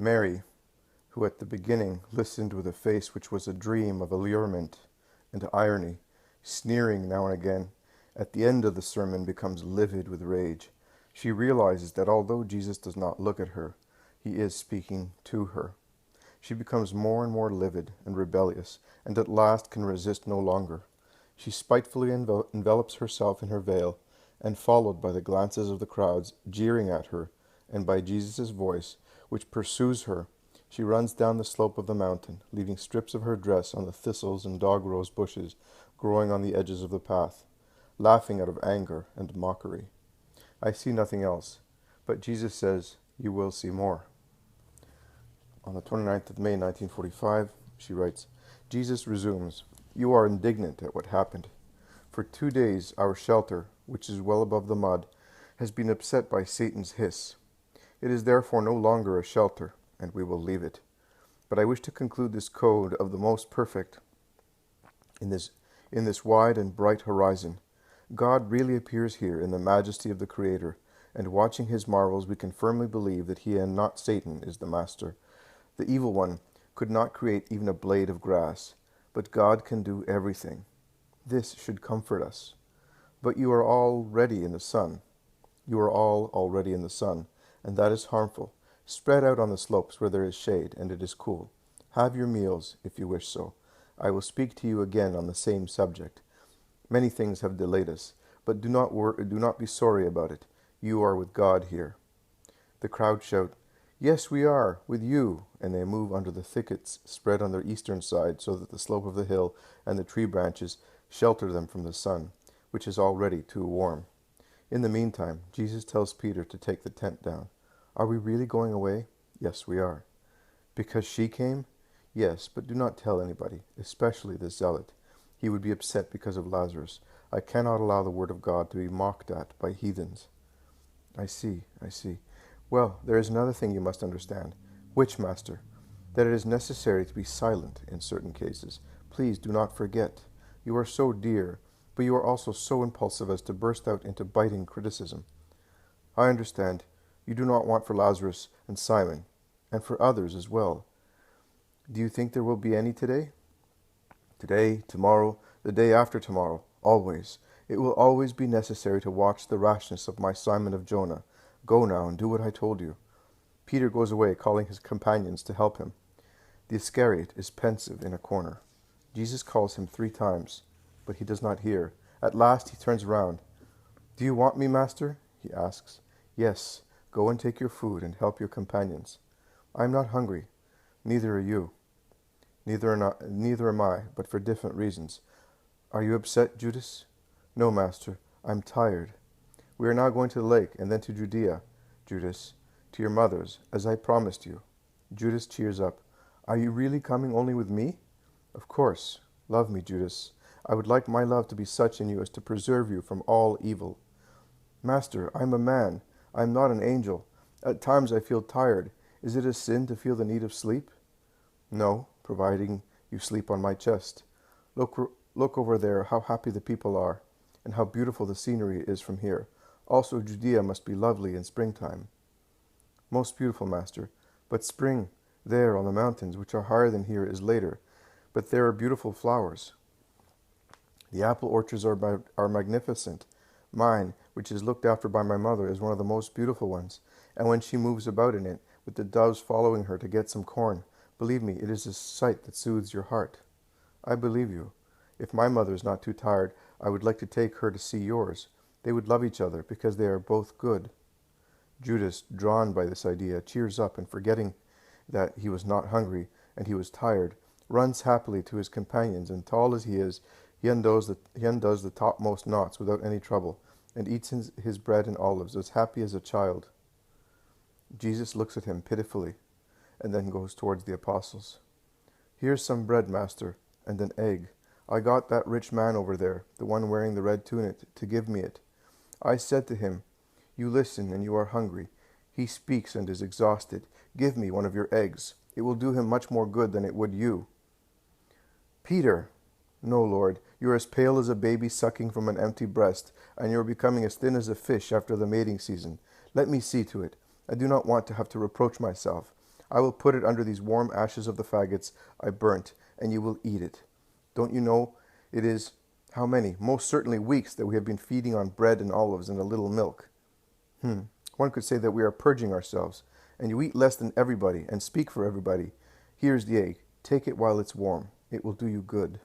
Mary, who at the beginning listened with a face which was a dream of allurement and irony, sneering now and again, at the end of the sermon becomes livid with rage. She realizes that although Jesus does not look at her, he is speaking to her. She becomes more and more livid and rebellious, and at last can resist no longer. She spitefully envelops herself in her veil, and followed by the glances of the crowds jeering at her, and by Jesus' voice, which pursues her, she runs down the slope of the mountain, leaving strips of her dress on the thistles and dog-rose bushes growing on the edges of the path, laughing out of anger and mockery. I see nothing else, but Jesus says, "You will see more." On the 29th of May, 1945, she writes, Jesus resumes, "You are indignant at what happened. For 2 days our shelter, which is well above the mud, has been upset by Satan's hiss. It is therefore no longer a shelter, and we will leave it. But I wish to conclude this code of the most perfect in this wide and bright horizon. God really appears here in the majesty of the Creator, and watching his marvels we can firmly believe that he and not Satan is the master. The evil one could not create even a blade of grass, but God can do everything. This should comfort us. But you are already in the sun. You are all already in the sun, and that is harmful. Spread out on the slopes where there is shade and it is cool. Have your meals, if you wish so. I will speak to you again on the same subject. Many things have delayed us, but do not be sorry about it. You are with God here." The crowd shout, "Yes, we are, with you," and they move under the thickets spread on their eastern side so that the slope of the hill and the tree branches shelter them from the sun, which is already too warm. In the meantime, Jesus tells Peter to take the tent down. "Are we really going away?" "Yes, we are." "Because she came?" "Yes, but do not tell anybody, especially the zealot. He would be upset because of Lazarus. I cannot allow the word of God to be mocked at by heathens." I see. Well, there is another thing you must understand." "Which, Master?" "That it is necessary to be silent in certain cases. Please do not forget. You are so dear, but you are also so impulsive as to burst out into biting criticism." "I understand. You do not want for Lazarus and Simon, and for others as well. Do you think there will be any today?" "Today, tomorrow, the day after tomorrow, always. It will always be necessary to watch the rashness of my Simon of Jonah. Go now and do what I told you." Peter goes away, calling his companions to help him. The Iscariot is pensive in a corner. Jesus calls him 3 times, but he does not hear. At last he turns round. "Do you want me, Master?" he asks. "Yes, go and take your food and help your companions." "I am not hungry." "Neither are you." Neither am I, but for different reasons." "Are you upset, Judas?" "No, Master, I'm tired." "We are now going to the lake, and then to Judea, Judas, to your mother's, as I promised you." Judas cheers up. "Are you really coming only with me?" "Of course. Love me, Judas. I would like my love to be such in you as to preserve you from all evil." "Master, I am a man. I am not an angel. At times I feel tired. Is it a sin to feel the need of sleep?" "No, providing you sleep on my chest. Look over there, how happy the people are, and how beautiful the scenery is from here. Also, Judea must be lovely in springtime." "Most beautiful, Master. But spring, there on the mountains, which are higher than here, is later. But there are beautiful flowers. The apple orchards are magnificent. Mine, which is looked after by my mother, is one of the most beautiful ones. And when she moves about in it, with the doves following her to get some corn, believe me, it is a sight that soothes your heart." "I believe you. If my mother is not too tired, I would like to take her to see yours. They would love each other, because they are both good." Judas, drawn by this idea, cheers up, and forgetting that he was not hungry and he was tired, runs happily to his companions, and tall as he is, he undoes the topmost knots without any trouble, and eats his bread and olives as happy as a child. Jesus looks at him pitifully, and then goes towards the apostles. "Here's some bread, Master, and an egg. I got that rich man over there, the one wearing the red tunic, to give me it. I said to him, 'You listen and you are hungry. He speaks and is exhausted. Give me one of your eggs. It will do him much more good than it would you.'" "Peter!" "No, Lord, you are as pale as a baby sucking from an empty breast, and you are becoming as thin as a fish after the mating season. Let me see to it. I do not want to have to reproach myself. I will put it under these warm ashes of the faggots I burnt, and you will eat it. Don't you know it is how many? Most certainly weeks that we have been feeding on bread and olives and a little milk. One could say that we are purging ourselves, and you eat less than everybody and speak for everybody. Here's the egg. Take it while it's warm. It will do you good.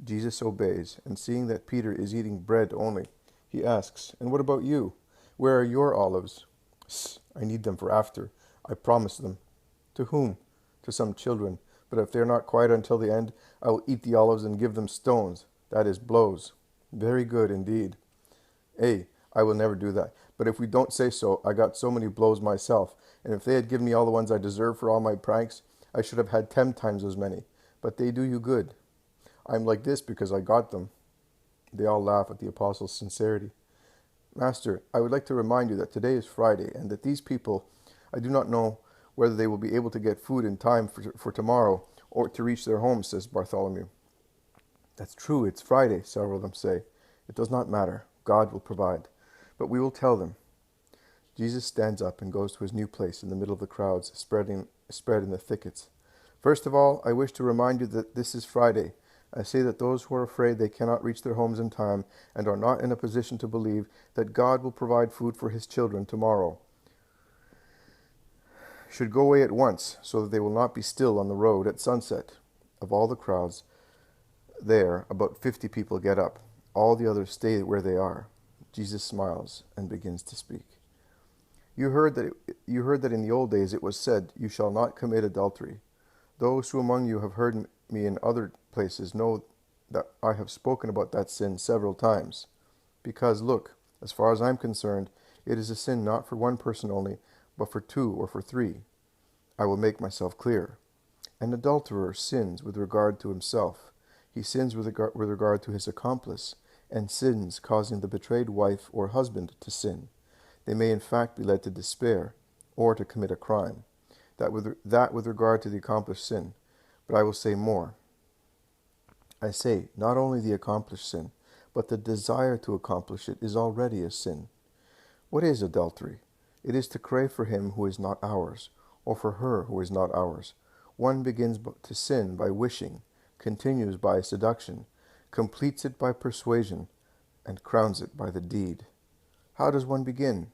Jesus obeys, and seeing that Peter is eating bread only, he asks, "And what about you? Where are your olives?" "I need them for after. I promised them." "To whom?" "To some children. But if they are not quiet until the end, I will eat the olives and give them stones, that is, blows." "Very good indeed." I will never do that. But if we don't say so, I got so many blows myself, and if they had given me all the ones I deserve for all my pranks, I should have had 10 times as many. But they do you good. I'm like this because I got them. They all laugh at the apostle's sincerity. "Master, I would like to remind you that today is Friday, and that these people, I do not know whether they will be able to get food in time for tomorrow or to reach their homes," says Bartholomew. "That's true, it's Friday," several of them say. "It does not matter. God will provide. But we will tell them." Jesus stands up and goes to his new place in the middle of the crowds spread in the thickets. "First of all, I wish to remind you that this is Friday. I say that those who are afraid they cannot reach their homes in time and are not in a position to believe that God will provide food for his children tomorrow should go away at once, so that they will not be still on the road at sunset." Of all the crowds there, about 50 people get up. All the others stay where they are. Jesus smiles and begins to speak. You heard that in the old days it was said, 'You shall not commit adultery.' Those who among you have heard me in other places know that I have spoken about that sin several times. Because, look, as far as I'm concerned, it is a sin not for one person only, but for 2 or for 3. I will make myself clear. An adulterer sins with regard to himself. He sins with regard to his accomplice, and sins causing the betrayed wife or husband to sin. They may in fact be led to despair, or to commit a crime. That with regard to the accomplished sin. But I will say more. I say, not only the accomplished sin, but the desire to accomplish it is already a sin. What is adultery? It is to crave for him who is not ours, or for her who is not ours. One begins to sin by wishing, continues by seduction, completes it by persuasion, and crowns it by the deed. How does one begin?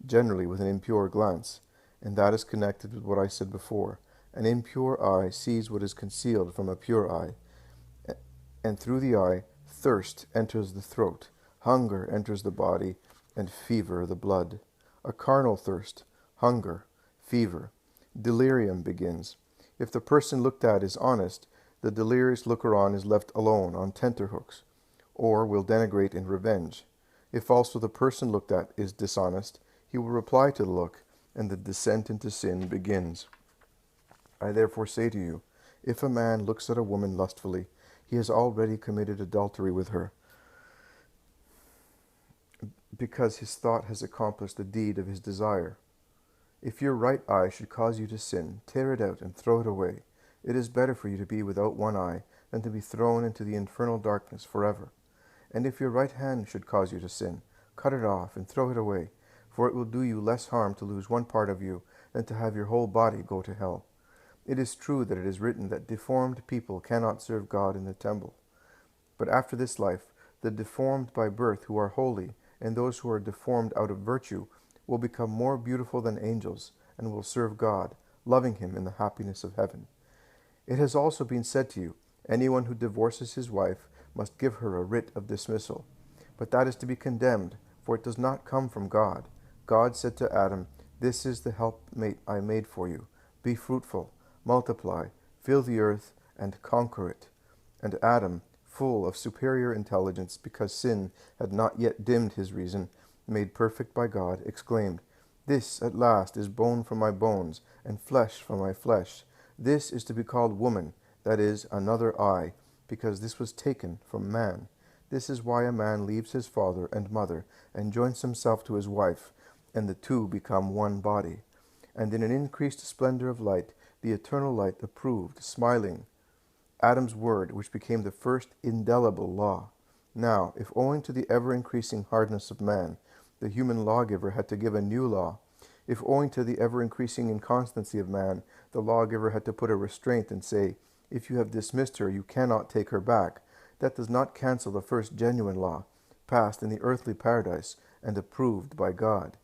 Generally with an impure glance, and that is connected with what I said before. An impure eye sees what is concealed from a pure eye, and through the eye, thirst enters the throat, hunger enters the body, and fever the blood. A carnal thirst, hunger, fever. Delirium begins. If the person looked at is honest, the delirious looker-on is left alone on tenterhooks, or will denigrate in revenge. If also the person looked at is dishonest, he will reply to the look, and the descent into sin begins. I therefore say to you, if a man looks at a woman lustfully, he has already committed adultery with her, because his thought has accomplished the deed of his desire. If your right eye should cause you to sin, tear it out and throw it away. It is better for you to be without one eye than to be thrown into the infernal darkness forever. And if your right hand should cause you to sin, cut it off and throw it away, for it will do you less harm to lose one part of you than to have your whole body go to hell. It is true that it is written that deformed people cannot serve God in the temple. But after this life, the deformed by birth who are holy, and those who are deformed out of virtue, will become more beautiful than angels, and will serve God, loving him in the happiness of heaven. It has also been said to you, anyone who divorces his wife must give her a writ of dismissal. But that is to be condemned, for it does not come from God. God said to Adam, "This is the helpmate I made for you. Be fruitful, multiply, fill the earth, and conquer it." And Adam, full of superior intelligence, because sin had not yet dimmed his reason, made perfect by God, exclaimed, "This at last is bone from my bones, and flesh from my flesh. This is to be called woman, that is, another eye, because this was taken from man. This is why a man leaves his father and mother, and joins himself to his wife, and the two become one body." And in an increased splendor of light, the eternal light approved, smiling, Adam's word, which became the first indelible law. Now, if owing to the ever-increasing hardness of man, the human lawgiver had to give a new law, If owing to the ever-increasing inconstancy of man, the lawgiver had to put a restraint and say, if you have dismissed her, you cannot take her back, that does not cancel the first genuine law, passed in the earthly paradise and approved by God.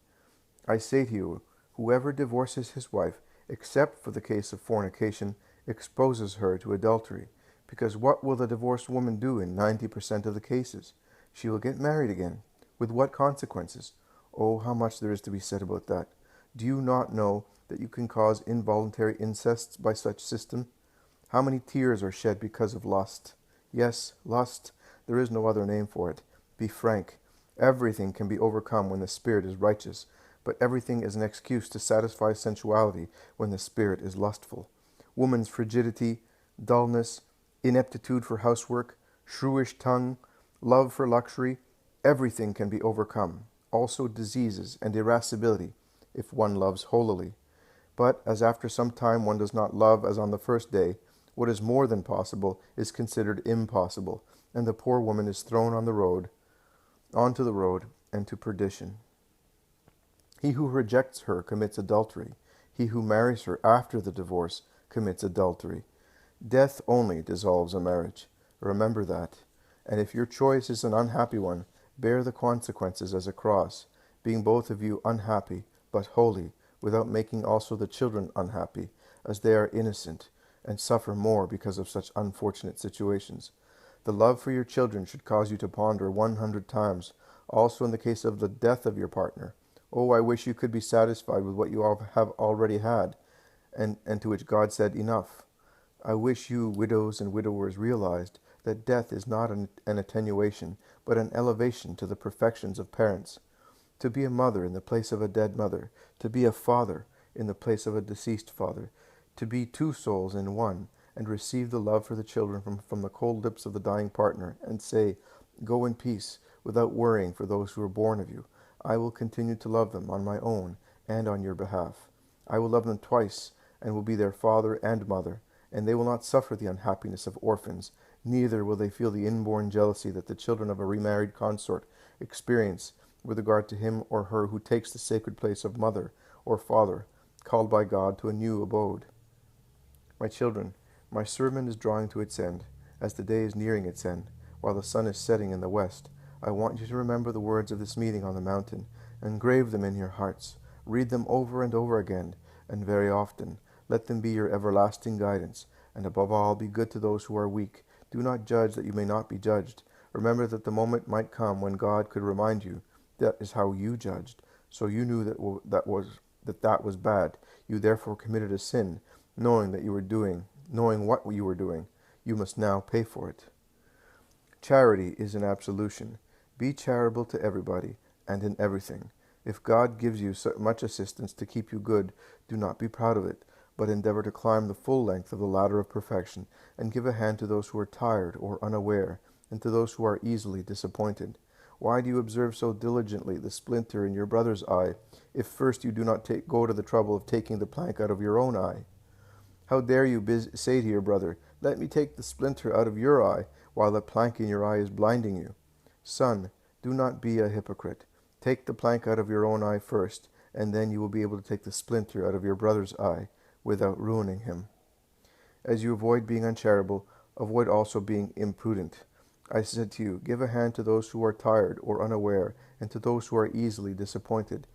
I say to you, whoever divorces his wife, except for the case of fornication, exposes her to adultery. Because what will the divorced woman do in 90% of the cases? She will get married again. With what consequences? Oh, how much there is to be said about that. Do you not know that you can cause involuntary incests by such system? How many tears are shed because of lust? Yes, lust. There is no other name for it. Be frank. Everything can be overcome when the spirit is righteous, but everything is an excuse to satisfy sensuality when the spirit is lustful. Woman's frigidity, dullness, ineptitude for housework, shrewish tongue, love for luxury, everything can be overcome, also diseases and irascibility, if one loves holily. But as after some time one does not love as on the first day, what is more than possible is considered impossible, and the poor woman is thrown onto the road, and to perdition. He who rejects her commits adultery. He who marries her after the divorce commits adultery. Death only dissolves a marriage. Remember that. And if your choice is an unhappy one, bear the consequences as a cross, being both of you unhappy, but holy, without making also the children unhappy, as they are innocent, and suffer more because of such unfortunate situations. The love for your children should cause you to ponder 100 times, also in the case of the death of your partner. Oh, I wish you could be satisfied with what you have already had, and to which God said, enough. I wish you, widows and widowers, realized that death is not an attenuation, but an elevation to the perfections of parents. To be a mother in the place of a dead mother, to be a father in the place of a deceased father, to be two souls in one, and receive the love for the children from the cold lips of the dying partner, and say, go in peace, without worrying for those who are born of you. I will continue to love them on my own and on your behalf. I will love them twice, and will be their father and mother, and they will not suffer the unhappiness of orphans, neither will they feel the inborn jealousy that the children of a remarried consort experience with regard to him or her who takes the sacred place of mother or father, called by God to a new abode. My children, my sermon is drawing to its end, as the day is nearing its end, while the sun is setting in the west. I want you to remember the words of this meeting on the mountain, engrave them in your hearts, read them over and over again, and very often. Let them be your everlasting guidance, and above all, be good to those who are weak. Do not judge that you may not be judged. Remember that the moment might come when God could remind you that is how you judged. So you knew that was bad. You therefore committed a sin, knowing what you were doing. You must now pay for it. Charity is an absolution. Be charitable to everybody and in everything. If God gives you so much assistance to keep you good, do not be proud of it, but endeavor to climb the full length of the ladder of perfection, and give a hand to those who are tired or unaware, and to those who are easily disappointed. Why do you observe so diligently the splinter in your brother's eye, if first you do not go to the trouble of taking the plank out of your own eye? How dare you say to your brother, let me take the splinter out of your eye, while the plank in your eye is blinding you? Son, do not be a hypocrite. Take the plank out of your own eye first, and then you will be able to take the splinter out of your brother's eye, without ruining him. As you avoid being uncharitable, avoid also being imprudent. I said to you, give a hand to those who are tired or unaware, and to those who are easily disappointed.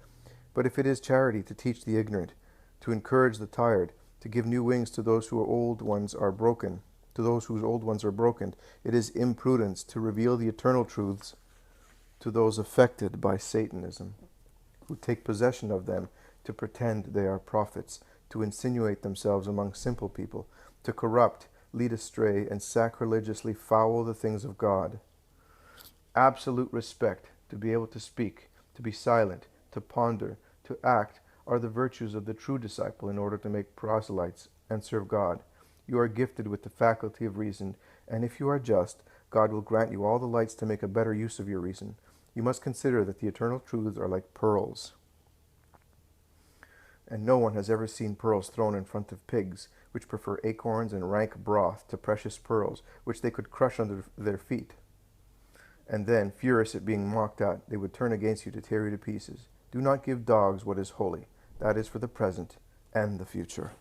But if it is charity to teach the ignorant, to encourage the tired, to give new wings to those whose old ones are broken, it is imprudence to reveal the eternal truths to those affected by Satanism, who take possession of them to pretend they are prophets, to insinuate themselves among simple people, to corrupt, lead astray, and sacrilegiously foul the things of God. Absolute respect, to be able to speak, to be silent, to ponder, to act, are the virtues of the true disciple in order to make proselytes and serve God. You are gifted with the faculty of reason, and if you are just, God will grant you all the lights to make a better use of your reason. You must consider that the eternal truths are like pearls, and no one has ever seen pearls thrown in front of pigs, which prefer acorns and rank broth to precious pearls, which they could crush under their feet. And then, furious at being mocked at, they would turn against you to tear you to pieces. Do not give dogs what is holy. That is for the present and the future.